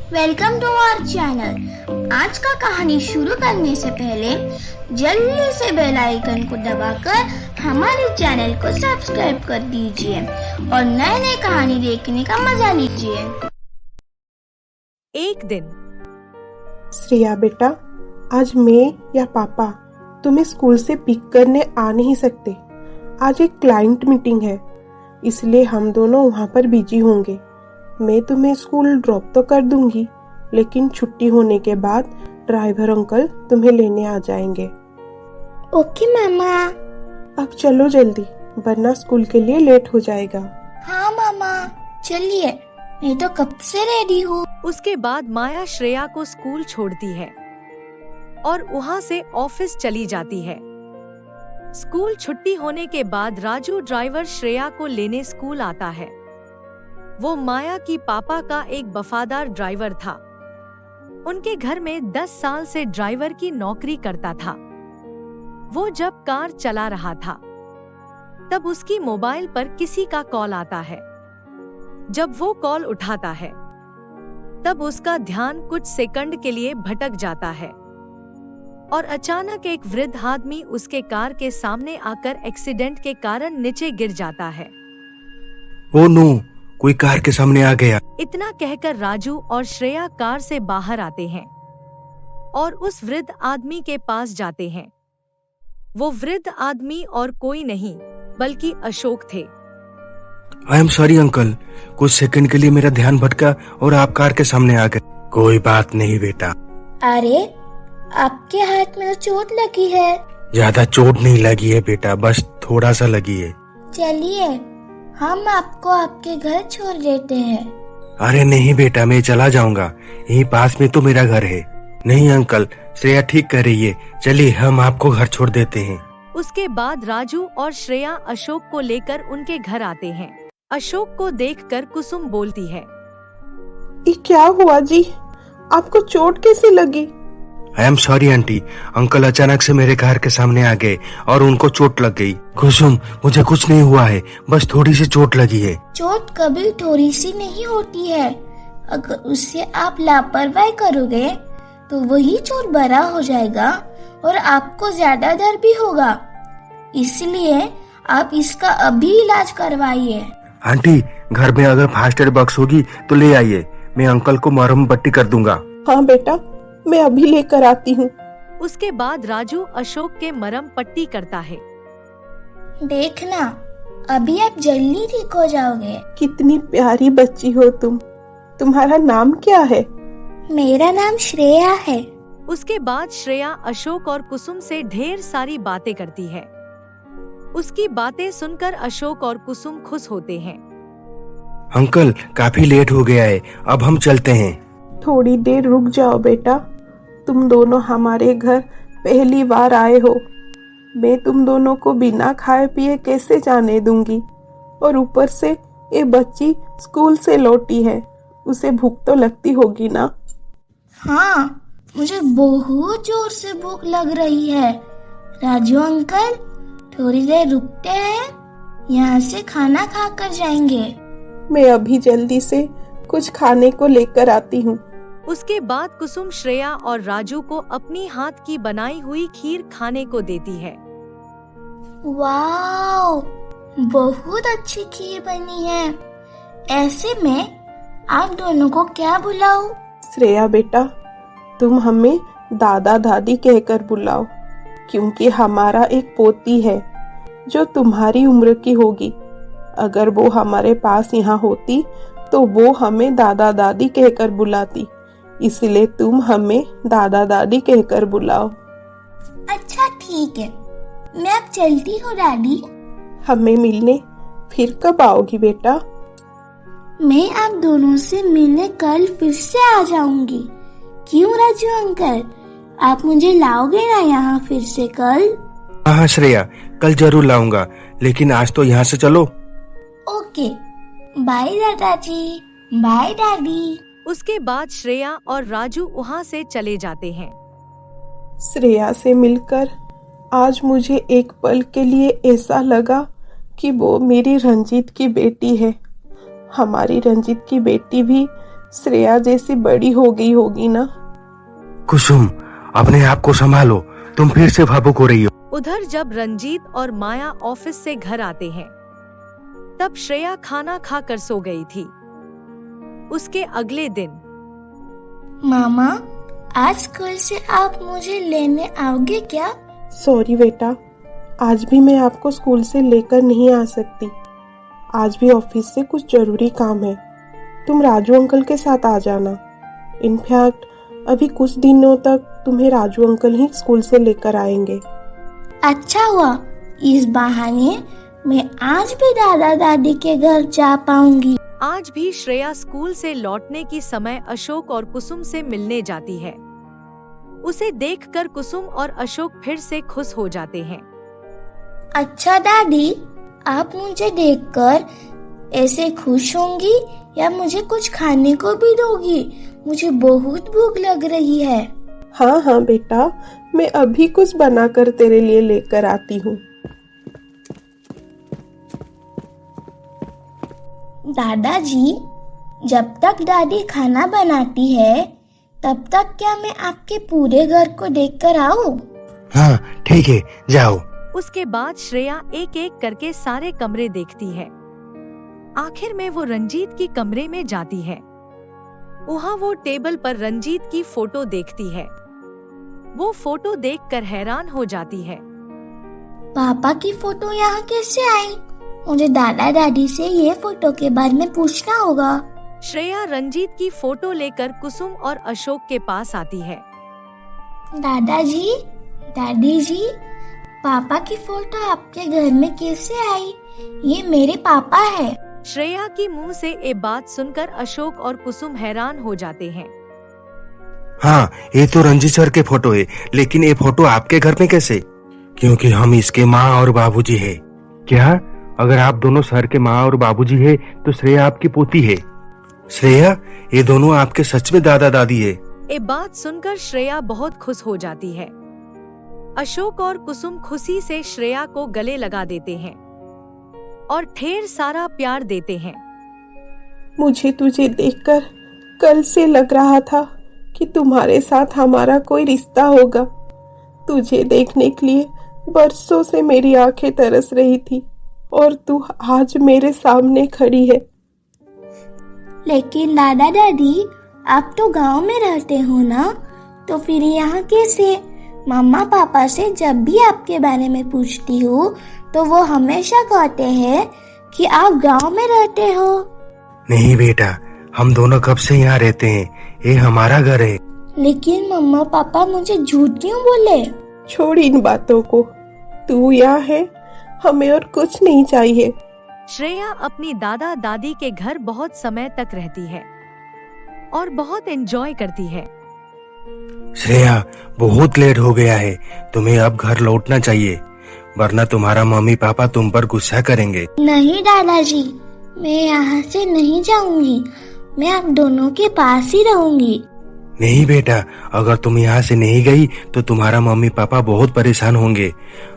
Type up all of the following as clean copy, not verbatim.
Welcome to our channel. आज का कहानी शुरू करने से पहले जल्दी से बेल आइकन को दबाकर हमारे चैनल को सब्सक्राइब कर दीजिए और नए नए कहानी देखने का मजा लीजिए। एक दिन। श्रेया बेटा, आज मैं या पापा तुम्हें स्कूल से पिक करने आ नहीं सकते। आज एक क्लाइंट मीटिंग है, इसलिए हम दोनों वहाँ पर बिजी होंगे। मैं तुम्हें स्कूल ड्रॉप तो कर दूंगी, लेकिन छुट्टी होने के बाद ड्राइवर अंकल तुम्हें लेने आ जाएंगे। ओके मामा। अब चलो जल्दी, वरना स्कूल के लिए लेट हो जाएगा। हाँ मामा, चलिए, मैं तो कब से रेडी हूँ। उसके बाद माया श्रेया को स्कूल छोड़ती है और वहाँ से ऑफिस चली जाती है। स्कूल छुट्टी होने के बाद राजू ड्राइवर श्रेया को लेने स्कूल आता है। वो माया की पापा का एक वफादार ड्राइवर था। उनके घर में 10 साल से ड्राइवर की नौकरी करता था। वो जब कार चला रहा था, तब उसकी मोबाइल पर किसी का कॉल आता है। जब वो कॉल उठाता है, तब उसका ध्यान कुछ सेकंड के लिए भटक जाता है और अचानक एक वृद्ध आदमी उसके कार के सामने आकर एक्सीडेंट के कारण नीचे गिर जाता है। ओ नो, कोई कार के सामने आ गया। इतना कहकर राजू और श्रेया कार से बाहर आते हैं और उस वृद्ध आदमी के पास जाते हैं। वो वृद्ध आदमी और कोई नहीं बल्कि अशोक थे। आई एम सॉरी अंकल, कुछ सेकंड के लिए मेरा ध्यान भटका और आप कार के सामने आ गए। कोई बात नहीं बेटा। अरे, आपके हाथ में तो चोट लगी है। ज्यादा चोट नहीं लगी है बेटा, बस थोड़ा सा लगी है। चलिए, हम आपको आपके घर छोड़ देते हैं। अरे नहीं बेटा, मैं चला जाऊंगा, यहीं पास में तो मेरा घर है। नहीं अंकल, श्रेया ठीक कह रही है, चलिए हम आपको घर छोड़ देते हैं। उसके बाद राजू और श्रेया अशोक को लेकर उनके घर आते हैं। अशोक को देखकर कुसुम बोलती है, ये क्या हुआ जी? आपको चोट कैसे लगी? I am sorry aunty, uncle अचानक से मेरे कार के सामने आ गए और उनको चोट लग गई। कुसुम, मुझे कुछ नहीं हुआ है, बस थोड़ी सी चोट लगी है। चोट कभी थोड़ी सी नहीं होती है। अगर उससे आप लापरवाही करोगे तो वही चोट बड़ा हो जाएगा और आपको ज्यादा दर्द भी होगा। इसलिए आप इसका अभी इलाज करवाइए। आंटी, घर में अगर फर्स्ट एड बॉक्स होगी तो ले आइए, मैं अंकल को मरहम पट्टी कर दूंगा। हाँ बेटा, मैं अभी लेकर आती हूँ। उसके बाद राजू अशोक के मरहम पट्टी करता है। देखना, अभी आप जल्दी ठीक हो जाओगे। कितनी प्यारी बच्ची हो तुम। तुम्हारा नाम क्या है? मेरा नाम श्रेया है। उसके बाद श्रेया अशोक और कुसुम से ढेर सारी बातें करती है। उसकी बातें सुनकर अशोक और कुसुम खुश होते हैं। अंकल, काफी लेट हो गया है, अब हम चलते हैं। थोड़ी देर रुक जाओ बेटा, तुम दोनों हमारे घर पहली बार आए हो। मैं तुम दोनों को बिना खाए पिए कैसे जाने दूंगी? और ऊपर से ये बच्ची स्कूल से लौटी है, उसे भूख तो लगती होगी ना? हाँ, मुझे बहुत जोर से भूख लग रही है। राजू अंकल, थोड़ी देर रुकते हैं, यहाँ से खाना खा कर जाएंगे। मैं अभी जल्दी से कुछ खाने को लेकर आती हूँ। उसके बाद कुसुम श्रेया और राजू को अपनी हाथ की बनाई हुई खीर खाने को देती है। वाओ, बहुत अच्छी खीर बनी है। ऐसे में आप दोनों को क्या बुलाऊं? श्रेया बेटा, तुम हमें दादा दादी कहकर बुलाओ, क्योंकि हमारा एक पोती है जो तुम्हारी उम्र की होगी। अगर वो हमारे पास यहाँ होती तो वो हमें दादा दादी कहकर बुलाती, इसलिए तुम हमें दादा दादी कहकर बुलाओ। अच्छा ठीक है, मैं अब चलती हूँ डैडी। हमें मिलने फिर कब आओगी बेटा? मैं आप दोनों से मिलने कल फिर से आ जाऊंगी। क्यों राजू अंकल, आप मुझे लाओगे ना यहाँ फिर से कल? हाँ श्रेया, कल जरूर लाऊंगा, लेकिन आज तो यहाँ से चलो। ओके, बाय दादाजी, बाय डैडी। उसके बाद श्रेया और राजू वहाँ से चले जाते हैं। श्रेया से मिलकर आज मुझे एक पल के लिए ऐसा लगा कि वो मेरी रंजीत की बेटी है। हमारी रंजीत की बेटी भी श्रेया जैसी बड़ी हो गई होगी ना। कुसुम, अपने आप को संभालो, तुम फिर से भावुक हो रही हो। उधर जब रंजीत और माया ऑफिस से घर आते हैं, तब श्रेया खाना खाकर सो गई थी। उसके अगले दिन मामा, आज स्कूल से आप मुझे लेने आओगे क्या? सॉरी बेटा, आज भी मैं आपको स्कूल से लेकर नहीं आ सकती। आज भी ऑफिस से कुछ जरूरी काम है। तुम राजू अंकल के साथ आ जाना। इनफैक्ट अभी कुछ दिनों तक तुम्हें राजू अंकल ही स्कूल से लेकर आएंगे। अच्छा हुआ, इस बहाने मैं आज भी दादा दादी के घर जा पाऊंगी। आज भी श्रेया स्कूल से लौटने की समय अशोक और कुसुम से मिलने जाती है। उसे देखकर कुसुम और अशोक फिर से खुश हो जाते हैं। अच्छा दादी, आप मुझे देखकर ऐसे खुश होंगी या मुझे कुछ खाने को भी दोगी? मुझे बहुत भूख लग रही है। हाँ हाँ बेटा, मैं अभी कुछ बनाकर तेरे लिए लेकर आती हूँ। दादाजी, जब तक दादी खाना बनाती है तब तक क्या मैं आपके पूरे घर को देखकर आऊं? हाँ ठीक है, जाओ। उसके बाद श्रेया एक एक करके सारे कमरे देखती है। आखिर में वो रंजीत की कमरे में जाती है। वहाँ वो टेबल पर रंजीत की फोटो देखती है। वो फोटो देखकर हैरान हो जाती है। पापा की फोटो यहाँ कैसे आई? मुझे दादा दादी से ये फोटो के बारे में पूछना होगा। श्रेया रंजीत की फोटो लेकर कुसुम और अशोक के पास आती है। दादाजी, दादी जी, पापा की फोटो आपके घर में कैसे आई? ये मेरे पापा है। श्रेया की मुंह से ये बात सुनकर अशोक और कुसुम हैरान हो जाते हैं। हाँ, ये तो रंजीत सर के फोटो है, लेकिन ये फोटो आपके घर में कैसे? क्योंकि हम इसके माँ और बाबूजी है। क्या? अगर आप दोनों सर के माँ और बाबूजी है तो श्रेया आपकी पोती है। श्रेया, ये दोनों आपके सच में दादा दादी है। ये बात सुनकर श्रेया बहुत खुश हो जाती है। अशोक और कुसुम खुशी से श्रेया को गले लगा देते हैं और ढेर सारा प्यार देते हैं। मुझे तुझे देखकर कल से लग रहा था कि तुम्हारे साथ हमारा कोई रिश्ता होगा। तुझे देखने के लिए बरसों से मेरी आंखें तरस रही थी और तू आज मेरे सामने खड़ी है। लेकिन दादा दादी, आप तो गांव में रहते हो ना, तो फिर यहाँ कैसे? मम्मा पापा से जब भी आपके बारे में पूछती हूँ तो वो हमेशा कहते हैं कि आप गांव में रहते हो। नहीं बेटा, हम दोनों कब से यहाँ रहते हैं, ये हमारा घर है। लेकिन मम्मा पापा मुझे झूठ क्यों बोले? छोड़ इन बातों को, तू यहाँ है, हमें और कुछ नहीं चाहिए। श्रेया अपनी दादा दादी के घर बहुत समय तक रहती है और बहुत एंजॉय करती है। श्रेया, बहुत लेट हो गया है, तुम्हें अब घर लौटना चाहिए, वरना तुम्हारा मम्मी पापा तुम पर गुस्सा करेंगे। नहीं दादाजी, मैं यहाँ से नहीं जाऊंगी, मैं आप दोनों के पास ही रहूंगी। नहीं बेटा, अगर तुम यहाँ से नहीं गई तो तुम्हारा मम्मी पापा बहुत परेशान होंगे।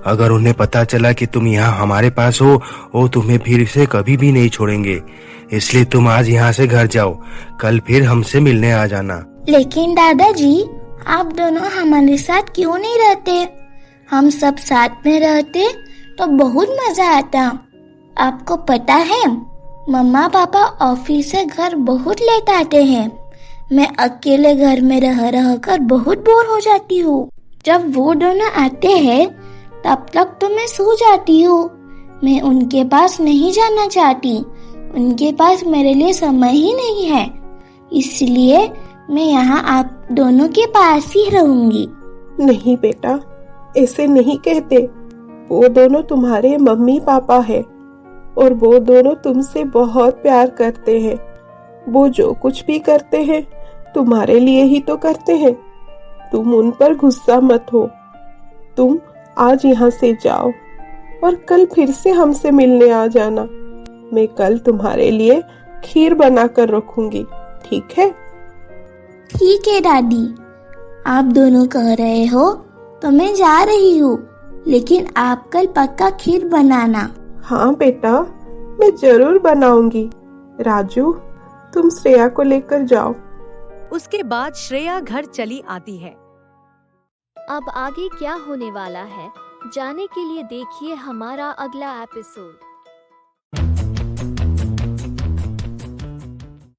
अगर उन्हें पता चला कि तुम यहाँ हमारे पास हो, वो तुम्हें फिर से कभी भी नहीं छोड़ेंगे। इसलिए तुम आज यहाँ से घर जाओ, कल फिर हमसे मिलने आ जाना। लेकिन दादाजी, आप दोनों हमारे साथ क्यों नहीं रहते? हम सब साथ में रहते तो बहुत मजा आता। आपको पता है, मम्मा पापा ऑफिस से घर बहुत लेट आते हैं। मैं अकेले घर में रह कर बहुत बोर हो जाती हूँ। जब वो दोनों आते हैं तब तक तो मैं सो जाती हूँ। मैं उनके पास नहीं जाना चाहती, उनके पास मेरे लिए समय ही नहीं है। इसलिए मैं यहाँ आप दोनों के पास ही रहूंगी। नहीं बेटा, ऐसे नहीं कहते। वो दोनों तुम्हारे मम्मी पापा है और वो दोनों तुमसे बहुत प्यार करते हैं। वो जो कुछ भी करते हैं तुम्हारे लिए ही तो करते हैं। तुम उन पर गुस्सा मत हो। तुम आज यहाँ से जाओ और कल फिर से हमसे मिलने आ जाना। मैं कल तुम्हारे लिए खीर बना कर रखूंगी, ठीक है? ठीक है दादी, आप दोनों कह रहे हो तो मैं जा रही हूँ, लेकिन आप कल पक्का खीर बनाना। हाँ बेटा, मैं जरूर बनाऊंगी। राजू, तुम श्रेया को लेकर जाओ। उसके बाद श्रेया घर चली आती है। अब आगे क्या होने वाला है, जानने के लिए देखिए हमारा अगला एपिसोड।